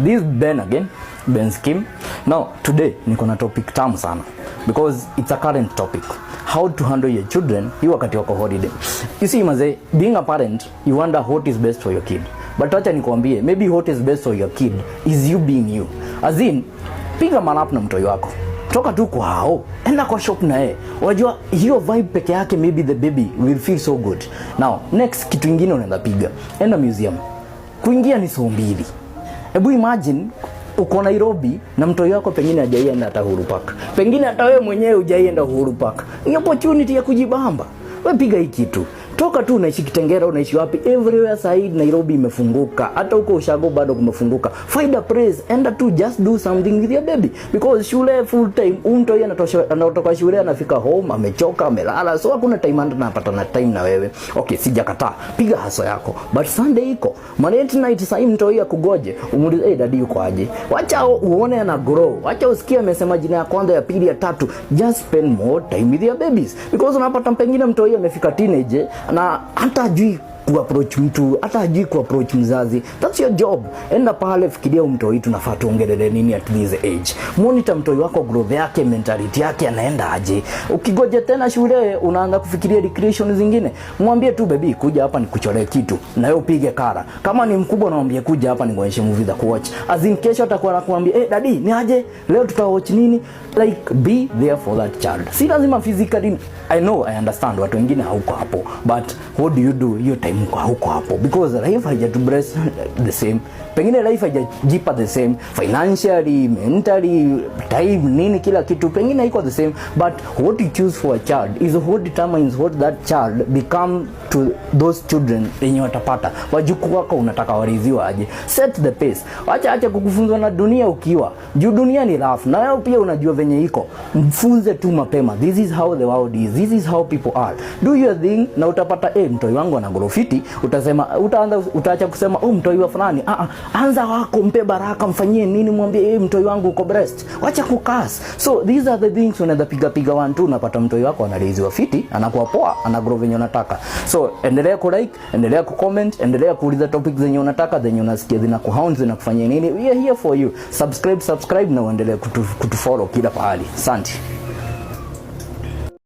This Ben again, Ben Skim. Now, today, niko na topic tamu sana. Because it's a current topic. How to handle your children, hii wakati wako holiday. You see, maze, being a parent, you wonder what is best for your kid. But acha nikwambie, maybe what is best for your kid is you being you. As in, piga manap na mtoi wako. Toka tu kwa hao, enda kwa shop na yeye. Unajua hiyo vibe peke yake, maybe the baby will feel so good. Now, next kitu kingine unaenda piga. Enda museum. Kuingia ni saa 2. Hebu imagine uko Nairobi na mtoi wako pengine hajaienda hata Uhuru Park. Pengine hata wewe mwenyewe hujaienda Uhuru Park. Ni opportunity ya kujibamba. Wewe piga hii kitu. Toka tu unaishi Kitengela, unaishi wapi? Everywhere side Nairobi imefunguka. Hata huko Ushago bado kumefunguka. Find a place, enda tu just do something with your baby. Because shule full time, mtoi anatoka shule anafika home, amechoka, amelala. So hakuna time anapata na time na wewe. Okay, sijakataa. Piga haso yako. But Sunday iko. Monday night saa mtoi akugoje. Umuulize, "Hey daddy uko aje?" Wacha uone ana grow. Wacha usikie amesema jina ya kwanza, ya pili, ya tatu. Just spend more time with your babies. Because unapata pengine mtoi amefika teenage na hata hajui kuapproach mtu, hata hajui kuapproach mzazi. That's your job. Enda pale, fikiria mtoi tunafaa tuongelele nini at this age. Monitor mtoi wako, growth yake, mentality yake anaenda aje. Ukigoje tena shule unaanza kufikiria recreation zingine. Mwambie tu baby, kuja hapa nikucholee kitu na wewe upige kara. Kama ni mkubwa naambie kuja hapa nikuonyeshe movie za kuwatch. As in kesho atakuwa anakuambia, "Eh daddy, ni aje? Leo tutawatch nini?" Like be there for that child. Si lazima physically. I know, I understand watu wengine hauko hapo. But what do you do? Your time huko hapo. Because life haijatubrace the same. Pengine life haijajipa the same. Financially, mentally, time, nini kila kitu. Pengine haiko the same. But what you choose for a child is what determines what that child become to those children yenye watapata. Wajukuu wako unataka wariziwa aje. Set the pace. Acha kukufunzwa na dunia ukiwa. Juu dunia ni rough. Na wewe pia unajua venye iko. Mfunze tu mapema. This is how the world is. This is how people are. Do your thing na utapata mtoi wangu ana grofiti. Utaacha kusema mtoi wa fulani. Anza wako, mpe baraka, mfanyie nini, mwambie mtoi wangu uko breast. Wacha kukas. So these are the things unaenda piga 1 2 unapata mtoi wako analiziwa fiti, anakuwa poa, ana grow venye unataka. So endelea ku like, endelea ku comment, endelea kuuliza topics zenye unataka, zenye unasikia zina kuhound, zina kufanyia nini. We are here for you. Subscribe na uendelee kutufollow kila pahali. Asante.